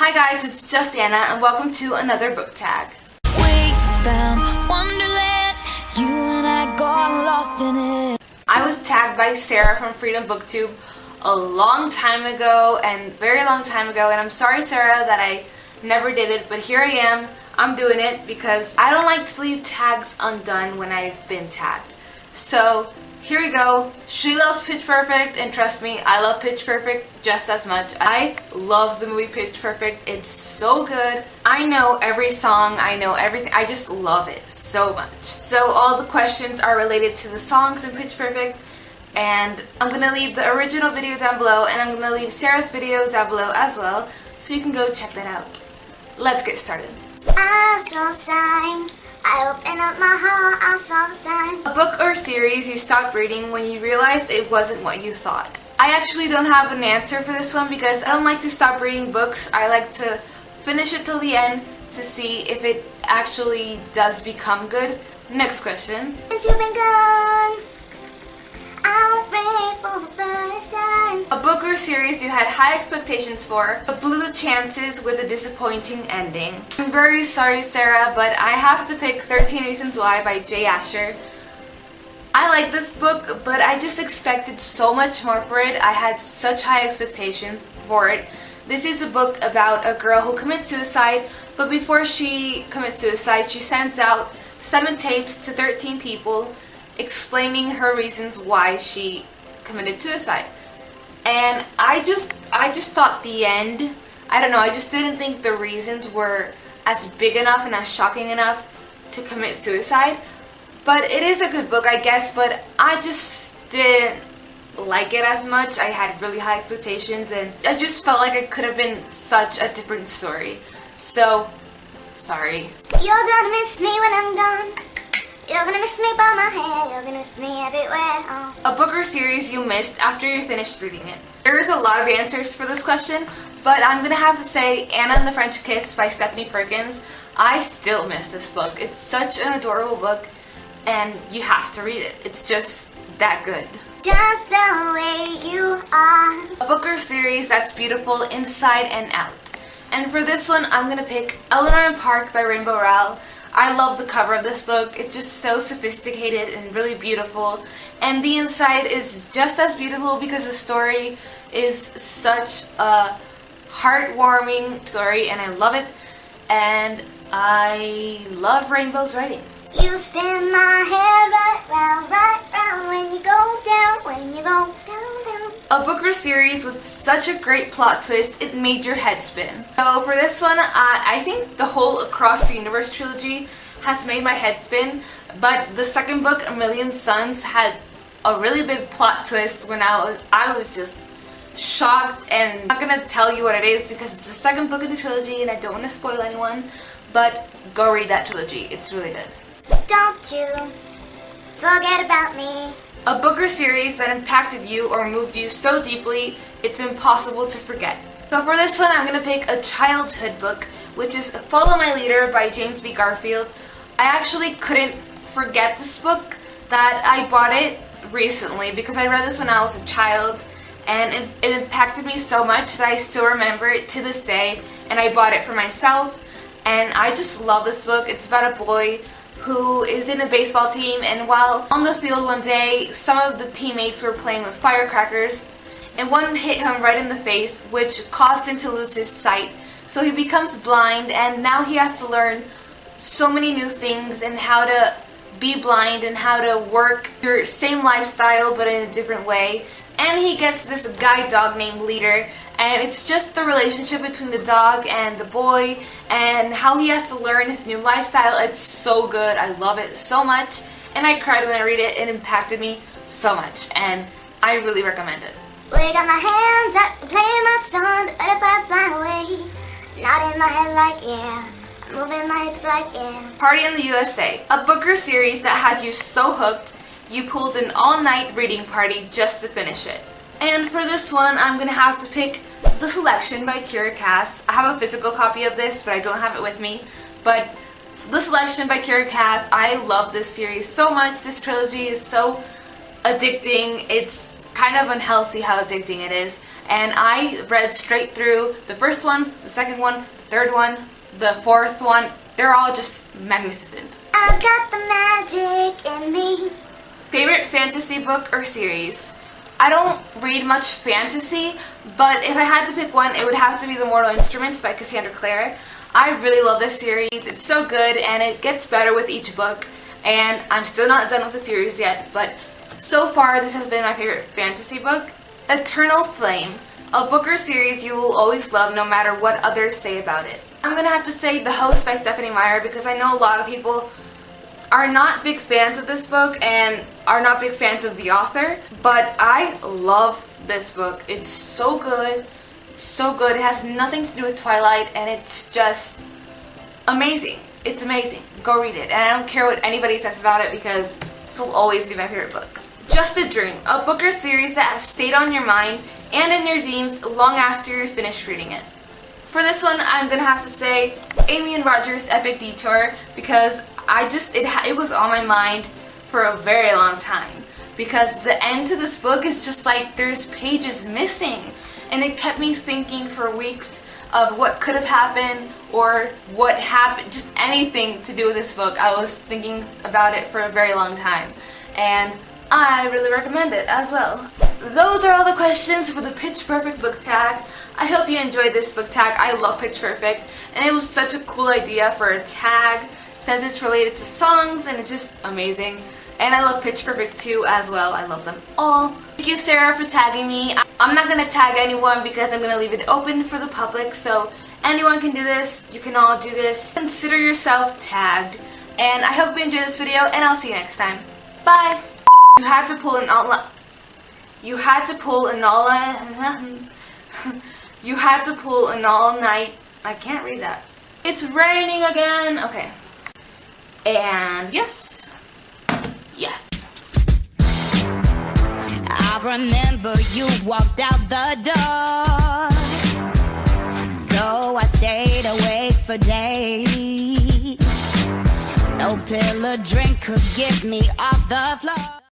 Hi guys, it's just Anna and welcome to another book tag. We found Wonderland, you and I got lost in it. I was tagged by Sarah from Freedom Booktube a long time ago and very long time ago, and I'm sorry Sarah that I never did it, but here I am. I'm doing it because I don't like to leave tags undone when I've been tagged. So here we go. She loves Pitch Perfect, and trust me, I love Pitch Perfect just as much. I love the movie Pitch Perfect. It's so good. I know every song, I know everything. I just love it so much. So all the questions are related to the songs in Pitch Perfect, and I'm going to leave the original video down below, and I'm going to leave Sarah's video down below as well, so you can go check that out. Let's get started. I saw signs. I opened up my heart, I saw signs. A book or series you stopped reading when you realized it wasn't what you thought. I actually don't have an answer for this one because I don't like to stop reading books. I like to finish it till the end to see if it actually does become good. Next question. Since you've been gone, I'll pray for the first time. A book or series you had high expectations for, but blew the chances with a disappointing ending. I'm very sorry Sarah, but I have to pick 13 Reasons Why by Jay Asher. I like this book, but I just expected so much more for it. I had such high expectations for it. This is a book about a girl who commits suicide, but before she commits suicide, she sends out 7 tapes to 13 people explaining her reasons why she committed suicide. And I just thought the end, I don't know, I just didn't think the reasons were as big enough and as shocking enough to commit suicide. But it is a good book, I guess, but I just didn't like it as much. I had really high expectations and I just felt like it could have been such a different story. So, sorry. You're gonna miss me when I'm gone. You're gonna miss me by my hair. You're gonna miss me everywhere. Oh. A book or series you missed after you finished reading it. There's a lot of answers for this question, but I'm gonna have to say Anna and the French Kiss by Stephanie Perkins. I still miss this book. It's such an adorable book, and you have to read it. It's just that good. Just the way you are. A book or series that's beautiful inside and out. And for this one, I'm gonna pick Eleanor and Park by Rainbow Rowell. I love the cover of this book. It's just so sophisticated and really beautiful. And the inside is just as beautiful because the story is such a heartwarming story and I love it. And I love Rainbow's writing. You spin my head right round when you go down, down. A book or series with such a great plot twist, it made your head spin. So for this one, I think the whole Across the Universe trilogy has made my head spin, but the second book, A Million Suns, had a really big plot twist when I was just shocked, and I'm not gonna tell you what it is because it's the second book in the trilogy and I don't want to spoil anyone, but go read that trilogy, it's really good. Don't you forget about me. A book or series that impacted you or moved you so deeply, it's impossible to forget. So for this one, I'm going to pick a childhood book, which is Follow My Leader by James B. Garfield. I actually couldn't forget this book, that I bought it recently because I read this when I was a child, and it impacted me so much that I still remember it to this day, and I bought it for myself, and I just love this book. It's about a boy who is in a baseball team, and while on the field one day, some of the teammates were playing with firecrackers, and one hit him right in the face, which caused him to lose his sight. So he becomes blind, and now he has to learn so many new things and how to be blind and how to work your same lifestyle but in a different way. And he gets this guide dog named Leader, and it's just the relationship between the dog and the boy and how he has to learn his new lifestyle. It's so good. I love it so much, and I cried when I read it. It impacted me so much, and I really recommend it. We got my hands up, playing my song, the butterflies fly away. Nodding my head like yeah, moving my hips like yeah. Party in the USA, a book or series that had you so hooked you pulled an all-night reading party just to finish it. And for this one, I'm gonna have to pick The Selection by Kiera Cass. I have a physical copy of this, but I don't have it with me. But The Selection by Kiera Cass, I love this series so much. This trilogy is so addicting. It's kind of unhealthy how addicting it is. And I read straight through the first one, the second one, the third one, the fourth one. They're all just magnificent. I've got the magic in me. Favorite fantasy book or series? I don't read much fantasy, but if I had to pick one, it would have to be The Mortal Instruments by Cassandra Clare. I really love this series. It's so good, and it gets better with each book. And I'm still not done with the series yet, but so far this has been my favorite fantasy book. Eternal Flame, a book or series you will always love no matter what others say about it. I'm gonna have to say The Host by Stephenie Meyer because I know a lot of people are not big fans of this book and are not big fans of the author, but I love this book. It's so good, so good. It has nothing to do with Twilight, and it's just amazing. It's amazing. Go read it, and I don't care what anybody says about it because this will always be my favorite book. Just a Dream, a book or series that has stayed on your mind and in your dreams long after you finished reading it. For this one, I'm gonna have to say Amy and Roger's Epic Detour because it was on my mind for a very long time because the end to this book is just like there's pages missing, and it kept me thinking for weeks of what could have happened or what happened, just anything to do with this book. I was thinking about it for a very long time, and I really recommend it as well. Those are all the questions for the Pitch Perfect book tag. I hope you enjoyed this book tag. I love Pitch Perfect, and it was such a cool idea for a tag since it's related to songs, and it's just amazing. And I love Pitch Perfect too as well. I love them all. Thank you, Sarah, for tagging me. I'm not going to tag anyone because I'm going to leave it open for the public, so anyone can do this. You can all do this. Consider yourself tagged. And I hope you enjoyed this video, and I'll see you next time. Bye! You had to pull an all-night... You had to pull an all-night... I can't read that. It's raining again! Okay. And yes. Yes. I remember you walked out the door, so I stayed awake for days. No pill or drink could get me off the floor.